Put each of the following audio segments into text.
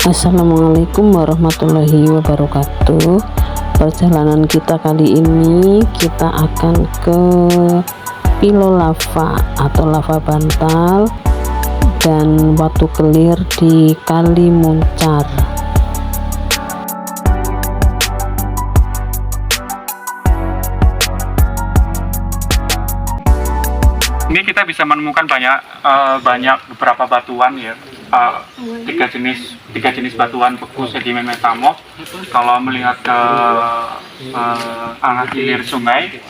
Assalamualaikum warahmatullahi wabarakatuh. Perjalanan kita kali ini kita akan ke Pilo Lava atau lava bantal dan Watu Kelir di Kali Muncar. Ini kita bisa menemukan banyak beberapa batuan ya, tiga jenis batuan beku sedimen metamorf. Kalau melihat ke arah hilir sungai,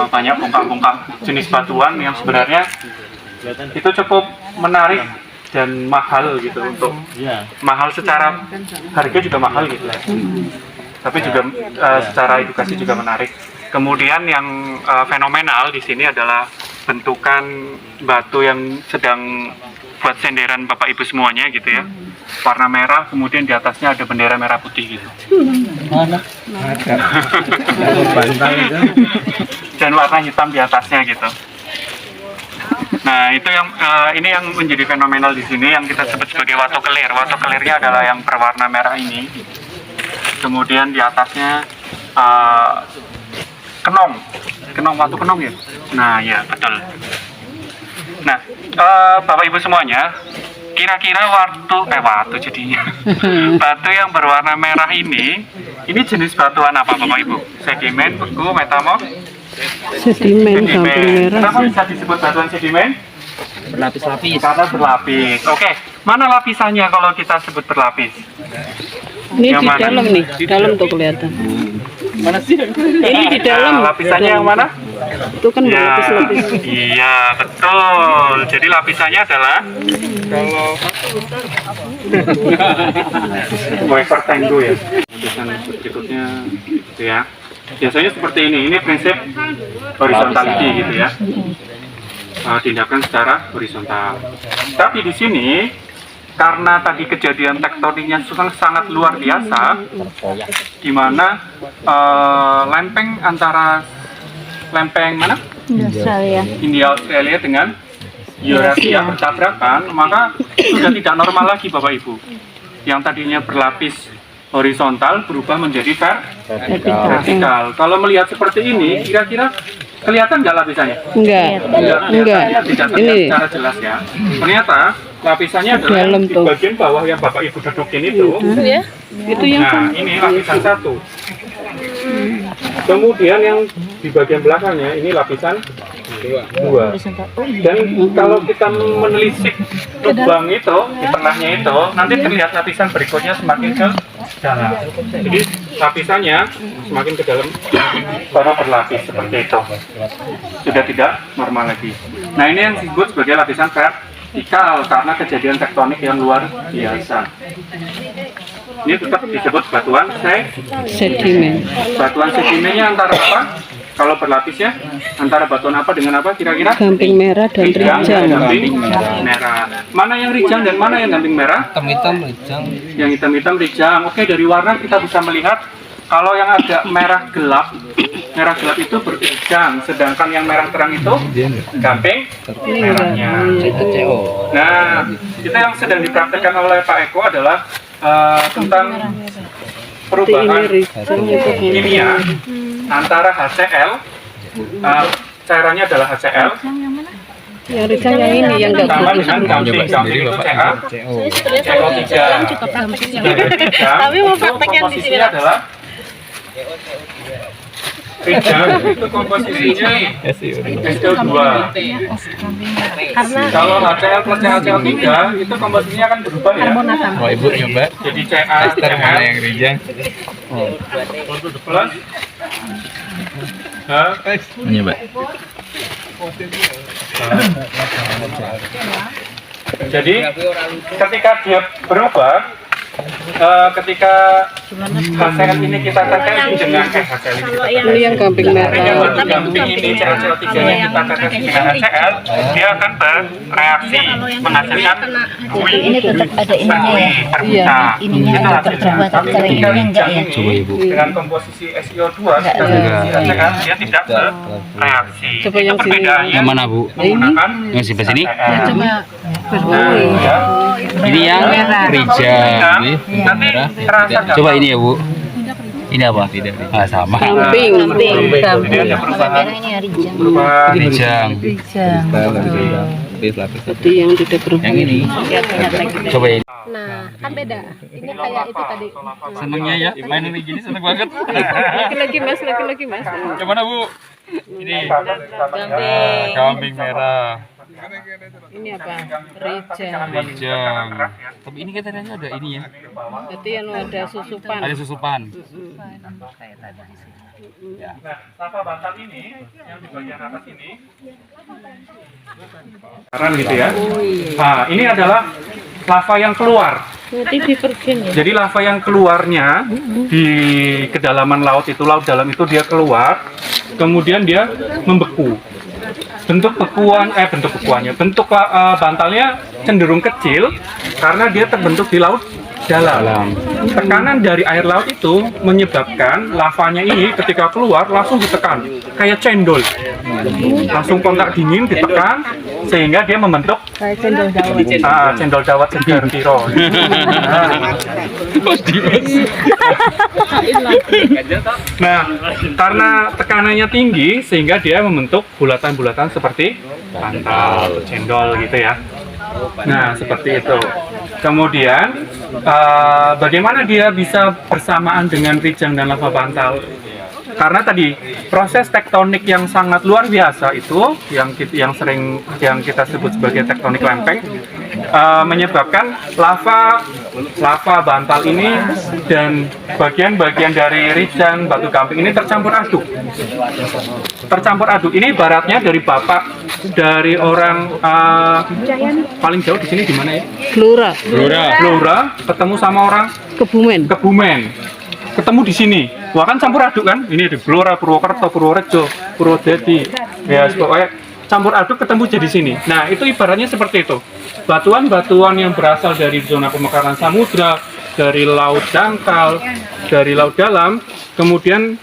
banyak bongkah-bongkah jenis batuan yang sebenarnya itu cukup menarik dan mahal gitu, untuk mahal secara harga juga mahal gitu ya. Tapi juga secara edukasi juga menarik. Kemudian yang fenomenal di sini adalah bentukan batu yang sedang buat senderan Bapak Ibu semuanya gitu ya, warna merah, kemudian di atasnya ada bendera merah putih gitu. Dan warna hitam di atasnya gitu. Nah itu yang ini yang menjadi fenomenal di sini, yang kita sebut sebagai Watu Kelir. Watu Kelirnya adalah yang berwarna merah ini. Kemudian di atasnya kenong, watu kenong ya. Nah ya betul. Nah Bapak Ibu semuanya, kira-kira watu jadinya batu yang berwarna merah ini jenis batuan apa Bapak Ibu? Sedimen, beku, metamorf? Sedimen gamping merah. Kenapa bisa disebut batuan sedimen? Berlapis-lapis. Karena berlapis. Oke, mana lapisannya kalau kita sebut berlapis? Ini yang di mana? dalam nih, di dalam tuh kelihatan. Mana sih? Ini di dalam. Nah, lapisannya yang mana? Itu kan berlapis-lapis. Iya, betul. Jadi lapisannya adalah kalau wafer tango ya. Lapisan berikutnya gitu ya. Biasanya seperti ini. Ini prinsip horizontality gitu ya. Tindakan secara horizontal. Tapi di sini karena tadi kejadian tektoniknya sangat luar biasa, di mana lempeng antara lempeng mana? India Australia dengan Eurasia bertabrakan, maka sudah tidak normal lagi Bapak Ibu. Yang tadinya berlapis horizontal berubah menjadi vertikal. Kalau melihat seperti ini, kira-kira kelihatan nggak lapisannya? Enggak. Tidak terlihat secara jelas ya. Ternyata lapisannya adalah dalam di tuh. bagian bawah yang Bapak Ibu dudukin itu. Itu yang Nah, ini lapisan satu. Kemudian yang di bagian belakangnya ini lapisan dua. Dan kalau kita menelisik lubang itu di tengahnya itu, nanti terlihat lapisan berikutnya semakin ke dalam. Jadi lapisannya semakin ke dalam baru berlapis seperti itu. Sudah tidak normal lagi. Nah ini yang disebut sebagai lapisan vertikal karena kejadian tektonik yang luar biasa. Ini tetap disebut batuan sedimen. Batuan sedimennya antara apa? Kalau berlapisnya antara batuan apa dengan apa kira-kira? Gamping merah dan rijang. Gamping merah. Mana yang rijang dan mana yang gamping merah? Hitam-hitam rijang. Yang hitam-hitam rijang. Oke, dari warna kita bisa melihat kalau yang agak merah gelap itu berijang, sedangkan yang merah terang itu gamping merahnya. Nah, itu yang sedang dipraktekkan oleh Pak Eko adalah tentang perubahan kimia antara HCl, cairannya adalah HCl, Yang rijang yang ini yang enggak sama dengan gamping itu CO3. Tapi mau praktekkan di sini adalah rijang, itu komposisinya SO2. Kalau HCl plus CaCO3 itu komposisinya akan berubah ya. Oh, Ibu nyoba. Jadi Ca Mana yang rijang? plus Nyoba. Jadi ketika dia berubah ketika hasil ini kita tekan dengan hasil Ini yang gamping merah. batu gamping ini CO3 nya kita tekan dengan HCl, dia akan bereaksi menghasilkan buih. Ini tetap ada ininya ya. terbuka. Ininya Itu ada hasilnya. perbuatan, kalau Ketika ininya enggak ya. rijang ini dengan komposisi SiO2 kita komposisi HCl, dia tidak bereaksi. Coba Itu yang sini. perbedaannya Yang mana, Bu? menggunakan Yang sebelah sini? HCl. Coba. Nah, ya. Ini yang rijang. Ini Nanti merah. terasa nggak? Coba ini ya, Bu. Ini apa? Tidak. Ah, sama. Gamping. Jadi ada Kalau perubahan merah ini rijang. perubahan Rijang. Tadi yang tidak berubah. Yang ini. Coba ini. Nah, kan beda. Ini kayak itu tadi. Senengnya ya, main ini gini seneng banget. Lagi-lagi mas, lagi-lagi mas. Gimana, Bu? Ini Gamping. kambing merah. Ini apa? Rijang. Rijang. Tapi ini katanya ada ini ya. Berarti yang ada susupan. Ada susupan. Nah, lava bantal ini yang di bagian atas ini sekarang gitu ya. Nah, ini adalah lava yang keluar. Berarti divergen ya. Jadi lava yang keluarnya di kedalaman laut itu, laut dalam itu dia keluar, kemudian dia membeku. Bentuk bantalnya cenderung kecil karena dia terbentuk di laut dalam. Tekanan dari air laut itu menyebabkan lavanya ini ketika keluar langsung ditekan, kayak cendol. Langsung kontak dingin ditekan sehingga dia membentuk Kayak cendol dawet. cendol dawet segar piro. Nah, karena tekanannya tinggi sehingga dia membentuk bulatan-bulatan seperti bantal, cendol gitu ya. Nah, seperti itu. Kemudian, bagaimana dia bisa bersamaan dengan rijang dan lava bantal? Karena tadi proses tektonik yang sangat luar biasa itu, yang kita sebut sebagai tektonik lempeng, menyebabkan lava bantal ini dan bagian-bagian dari rijang batu gamping ini tercampur aduk. Ini ibaratnya dari orang paling jauh di sini di mana ya? Blora ketemu sama orang Kebumen. ketemu di sini. Wah, kan campur aduk kan? Ini di Blora, Purwokerto, Purworejo, Purwodadi. Ya, pokoknya campur aduk ketemu jadi sini. Nah, itu ibaratnya seperti itu. Batuan-batuan yang berasal dari zona pemekaran samudra, dari laut dangkal, dari laut dalam, kemudian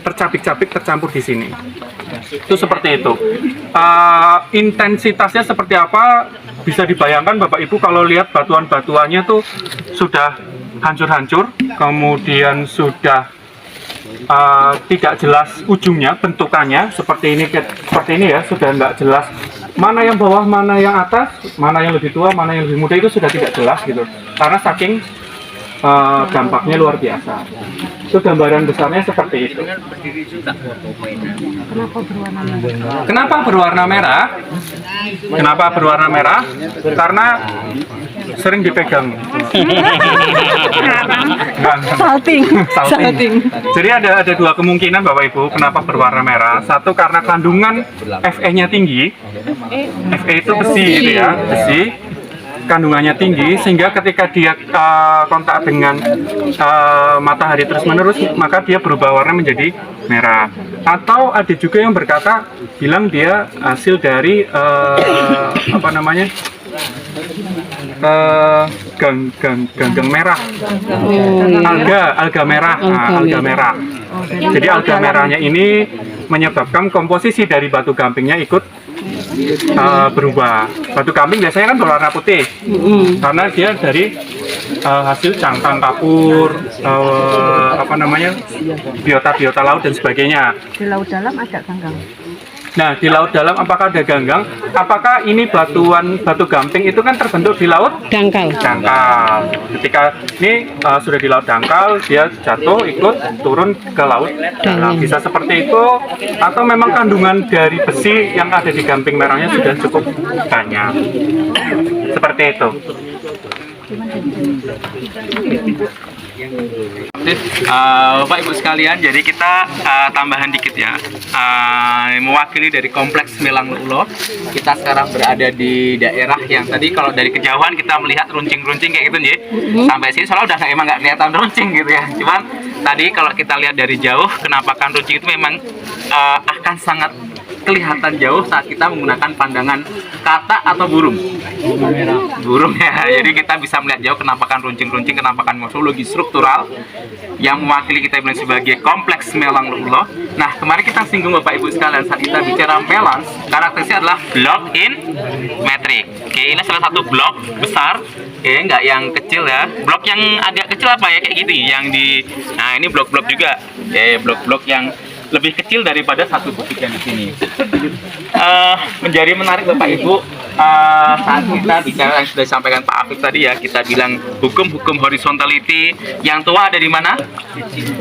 tercapik-capik tercampur di sini. Itu seperti itu. Intensitasnya seperti apa? Bisa dibayangkan Bapak Ibu kalau lihat batuan-batuannya tuh sudah hancur-hancur, kemudian sudah tidak jelas ujungnya, bentukannya seperti ini ya, sudah nggak jelas mana yang bawah, mana yang atas, mana yang lebih tua, mana yang lebih muda, itu sudah tidak jelas gitu, karena saking dampaknya luar biasa. Itu gambaran besarnya seperti itu. Kenapa berwarna merah? Kenapa berwarna merah? Karena sering dipegang. Salting. Jadi ada dua kemungkinan Bapak Ibu kenapa berwarna merah. Satu karena kandungan Fe-nya tinggi. Fe itu besi gitu ya, besi. Kandungannya tinggi sehingga ketika dia kontak dengan matahari terus-menerus maka dia berubah warna menjadi merah. Atau ada juga yang bilang dia hasil dari ganggang merah, alga merah. Jadi alga merahnya ini menyebabkan komposisi dari batu gampingnya ikut berubah. Batu gamping biasanya kan berwarna putih karena dia dari hasil cangkang kapur, biota laut dan sebagainya. Di laut dalam ada ganggang. Nah, di laut dalam apakah ada ganggang? Apakah ini batu gamping itu kan terbentuk di laut Dangkal. Ketika ini sudah di laut dangkal, dia jatuh ikut turun ke laut dalam. Bisa seperti itu, atau memang kandungan dari besi yang ada di gamping merahnya sudah cukup banyak. Seperti itu. Bapak Ibu sekalian, jadi kita tambahan dikit ya. Mewakili dari kompleks Melang Lu'ulo, kita sekarang berada di daerah yang tadi kalau dari kejauhan kita melihat runcing-runcing kayak gitu nih. Sampai sini soalnya udah emang nggak kelihatan runcing gitu ya. Cuman tadi kalau kita lihat dari jauh, kenampakan runcing itu memang akan sangat kelihatan jauh saat kita menggunakan pandangan katak atau burung ya. Jadi kita bisa melihat jauh kenampakan runcing-runcing, kenampakan morfologi struktural yang mewakili kita bilang sebagai kompleks Melang Lu'ulo. Nah, kemarin kita singgung Bapak Ibu sekalian saat kita bicara melans, karakteristiknya adalah block in metric. Oke, ini salah satu blok besar. Oke, nggak yang kecil ya. Blok yang agak kecil apa ya, kayak gitu yang di. Nah, ini blok-blok juga. Oke, blok-blok yang lebih kecil daripada satu bukit yang di sini. Menjadi menarik Bapak Ibu, saat kita bicara yang sudah disampaikan Pak Afif tadi ya, kita bilang hukum-hukum horizontality, yang tua ada di mana?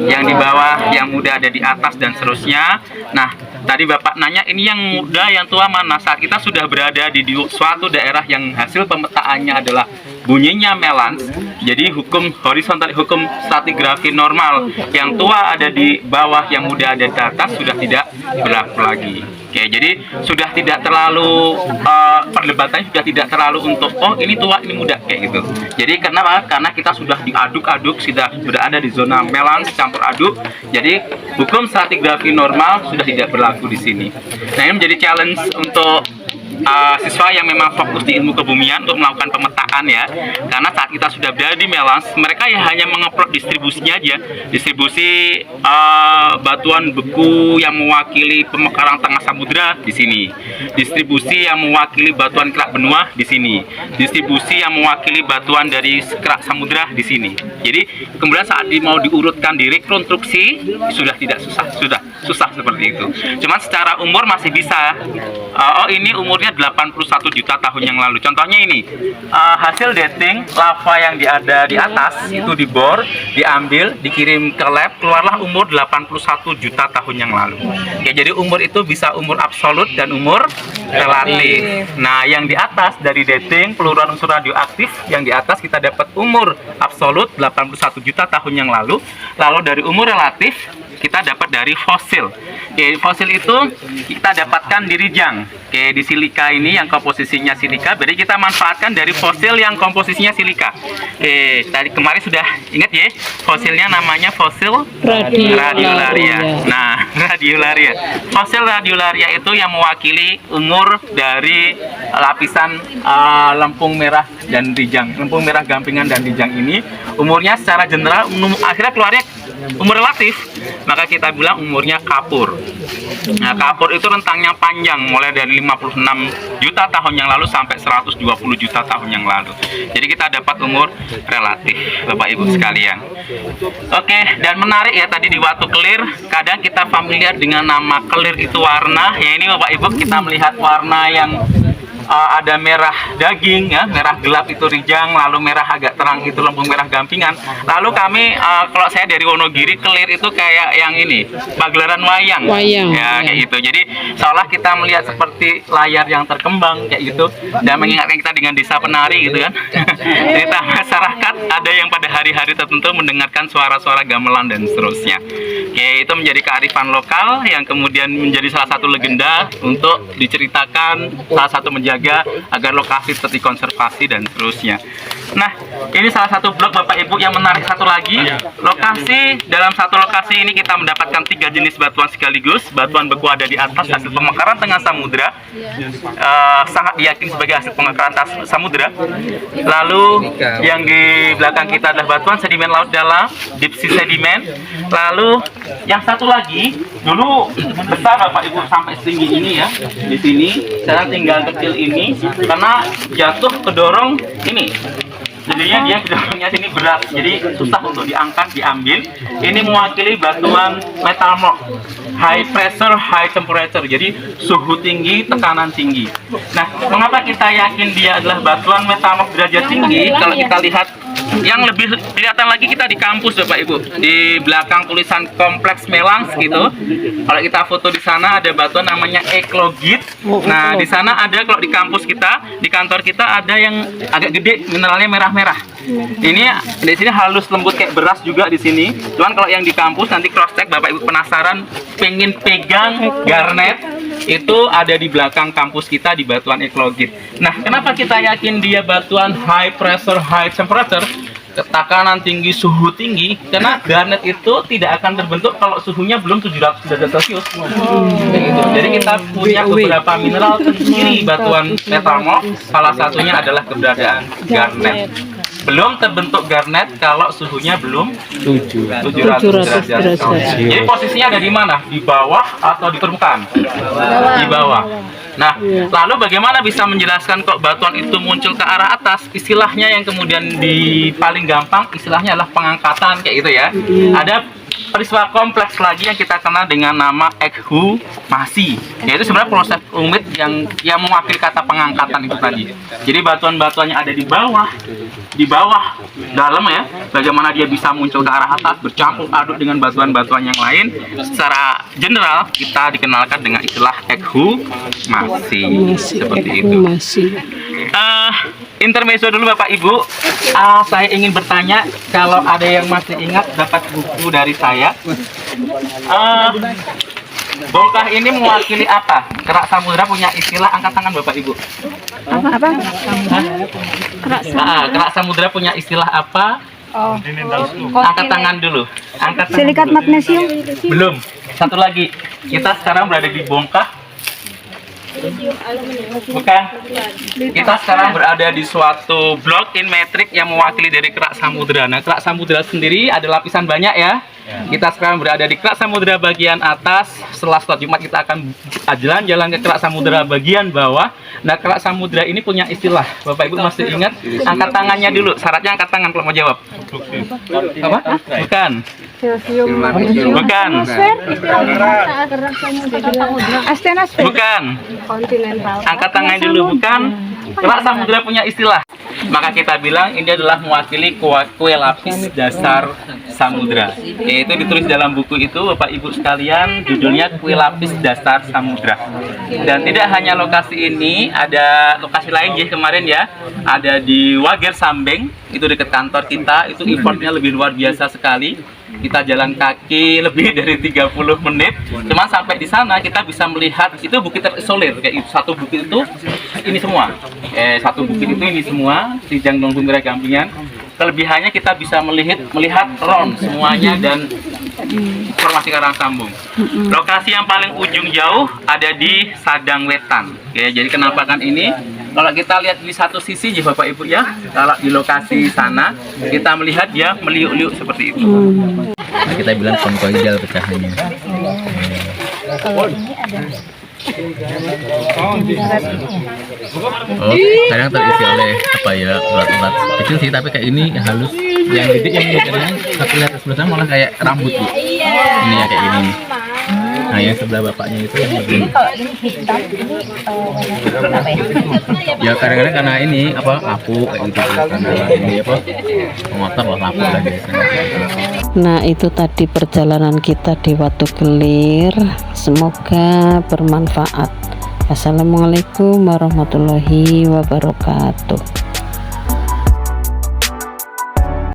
Yang di bawah, yang muda ada di atas dan seterusnya. Nah, tadi Bapak nanya ini yang muda, yang tua mana? Saat kita sudah berada di suatu daerah yang hasil pemetaannya adalah bunyinya melans, jadi hukum horizontal, hukum stratigrafi normal, yang tua ada di bawah, yang muda ada di atas, sudah tidak berlaku lagi. Oke, jadi sudah tidak terlalu perdebatannya sudah tidak terlalu untuk oh ini tua ini muda kayak gitu. Jadi kenapa? Karena kita sudah diaduk-aduk, sudah berada di zona melans campur aduk. Jadi hukum stratigrafi normal sudah tidak berlaku di sini. Nah, ini menjadi challenge untuk siswa yang memang fokus di ilmu kebumian untuk melakukan pemetaan ya, karena saat kita sudah berada di melans, mereka ya hanya mengeplot distribusinya aja, distribusi batuan beku yang mewakili pemekaran tengah samudra di sini, distribusi yang mewakili batuan kerak benua di sini, distribusi yang mewakili batuan dari kerak samudra di sini. Jadi kemudian saat mau diurutkan di rekonstruksi sudah tidak susah seperti itu. Cuman secara umur masih bisa. Oh ini umurnya 81 juta tahun yang lalu. Contohnya ini hasil dating lava yang ada di atas itu dibor, diambil, dikirim ke lab, keluarlah umur 81 juta tahun yang lalu. Ya, jadi umur itu bisa umur absolut dan umur relatif. Nah, yang di atas dari dating peluruan unsur radioaktif yang di atas kita dapat umur absolut 81 juta tahun yang lalu. Lalu dari umur relatif kita dapat dari fosil. Oke, fosil itu kita dapatkan di rijang. Oke, di silika ini yang komposisinya silika, berarti kita manfaatkan dari fosil yang komposisinya silika. Oke, tadi kemarin sudah ingat ya, fosilnya namanya fosil radiolaria. Nah, radiolaria. Fosil radiolaria itu yang mewakili umur dari lapisan lempung merah dan rijang. Lempung merah gampingan dan rijang ini umurnya secara general akhirnya keluarnya umur relatif, maka kita bilang umurnya kapur. Nah, kapur itu rentangnya panjang mulai dari 56 juta tahun yang lalu sampai 120 juta tahun yang lalu. Jadi kita dapat umur relatif, Bapak Ibu sekalian. Oke, dan menarik ya, tadi di waktu kelir, kadang kita familiar dengan nama kelir itu warna. Ya ini Bapak Ibu, kita melihat warna yang ada merah daging ya, merah gelap itu rijang, lalu merah agak terang itu lempung merah gampingan. Lalu kami kalau saya dari Wonogiri, kelir itu kayak yang ini, pagelaran wayang. Ya kayak gitu. Jadi seolah kita melihat seperti layar yang terkembang kayak gitu, dan mengingatkan kita dengan desa penari gitu kan. Cerita masyarakat ada yang pada hari-hari tertentu mendengarkan suara-suara gamelan dan seterusnya. Oke, itu menjadi kearifan lokal yang kemudian menjadi salah satu legenda untuk diceritakan, salah satu menjaga agar lokasi tetap dikonservasi dan seterusnya. Nah, ini salah satu blok Bapak Ibu yang menarik satu lagi. Lokasi, dalam satu lokasi ini kita mendapatkan 3 jenis batuan sekaligus. Batuan beku ada di atas hasil pemekaran tengah samudra, sangat diyakini sebagai hasil pemekaran samudra. Lalu yang di belakang kita adalah batuan sedimen laut dalam, deep sea sedimen. Lalu yang satu lagi dulu besar Bapak Ibu sampai setinggi ini ya, di sini. Sekarang tinggal kecil ini karena jatuh kedorong ini. Jadinya dia kedorongnya sini berat, jadi susah untuk diangkat, diambil. Ini mewakili batuan metamorf, high pressure, high temperature. Jadi suhu tinggi, tekanan tinggi. Nah, mengapa kita yakin dia adalah batuan metamorf derajat tinggi? Kalau kita lihat yang lebih kelihatan lagi kita di kampus Bapak Ibu. Di belakang tulisan Kompleks Melangs gitu. Kalau kita foto di sana ada batuan namanya eklogit. Nah, di sana ada, kalau di kampus kita, di kantor kita ada yang agak gede, mineralnya merah-merah. Ini di sini halus lembut kayak beras juga di sini. Cuman kalau yang di kampus nanti cross check, Bapak Ibu penasaran pengen pegang garnet, itu ada di belakang kampus kita di batuan eklogit. Nah, kenapa kita yakin dia batuan high pressure, high temperature, tekanan tinggi, suhu tinggi? Karena garnet itu tidak akan terbentuk kalau suhunya belum 700 derajat Celcius. Gitu. Jadi kita punya beberapa mineral tersendiri batuan metamorf. Salah satunya adalah keberadaan garnet. Belum terbentuk garnet kalau suhunya belum 700 derajat Celcius. Jadi posisinya ada di mana? Di bawah atau di permukaan? Di bawah. Nah, lalu bagaimana bisa menjelaskan kok batuan itu muncul ke arah atas? Istilahnya yang kemudian paling gampang, istilahnya adalah pengangkatan kayak gitu ya. Ada peristiwa kompleks lagi yang kita kenal dengan nama ekshumasi, yaitu sebenarnya proses rumit yang mewakili kata pengangkatan itu tadi. Jadi batuan-batuannya ada di bawah dalam ya, bagaimana dia bisa muncul ke arah atas bercampur aduk dengan batuan-batuan yang lain. Secara general kita dikenalkan dengan istilah ekshumasi seperti itu. Intermezzo dulu Bapak Ibu. Saya ingin bertanya, kalau ada yang masih ingat dapat buku dari saya. Bongkah ini mewakili apa? Kerak samudra punya istilah, angkat tangan Bapak Ibu. Apa? Kerak samudra punya istilah apa? Angkat tangan dulu. Angkat tangan Silikat dulu. magnesium. Belum. Satu lagi. Kita sekarang berada di bongkah. Bukan. Kita sekarang berada di suatu blok in metrik yang mewakili dari kerak samudra. Nah, kerak samudra sendiri ada lapisan banyak ya. Kita sekarang berada di kerak samudra bagian atas. Setelah sholat Jumat kita akan jalan-jalan ke kerak samudra bagian bawah. Nah, kerak samudra ini punya istilah. Bapak Ibu masih ingat? Angkat tangannya dulu. Syaratnya angkat tangan kalau mau jawab. Apa? Bukan. Bukan. Astenosfer. Bukan. Kontinental. Angkat tangan dulu. Bukan. Kerak samudra punya istilah. Maka kita bilang ini adalah mewakili kue lapis dasar samudra. Yaitu ditulis dalam buku itu Bapak Ibu sekalian, judulnya Kue Lapis Dasar Samudra. Dan tidak hanya lokasi ini, ada lokasi lain ya kemarin ya. Ada di Wager Sambeng, itu dekat kantor kita. Itu effortnya lebih luar biasa sekali. Kita jalan kaki lebih dari 30 menit. Cuman sampai di sana kita bisa melihat itu bukit terisolir. Kayak satu bukit itu ini semua. Satu bukit itu ini semua. Sidang Nonggung Gampingan. Kelebihannya kita bisa melihat round semuanya dan formasi karang sambung. Lokasi yang paling ujung jauh ada di Sadang Wetan. Ya, jadi kenapa kan ini? Kalau kita lihat di satu sisi ya Bapak Ibu ya, kalau di lokasi sana kita melihat dia meliuk-liuk seperti itu. Nah, kita bilang konkoidal pecahannya. Kadang terisi oleh apa ya, ulat-ulat kecil sih, tapi kayak ini halus. Yang gede yang biasanya satu lihat sebelah sana malah kayak rambut Bu. Ini ya kayak ini. Nah, yang sebelah bapaknya itu yang lebih. Ya kadang-kadang karena ini apa lapuk kayak gitu, karena ini apa pengotor lah lapuk lah biasanya. Nah, itu tadi perjalanan kita di Watu Kelir. Semoga bermanfaat. Assalamualaikum warahmatullahi wabarakatuh.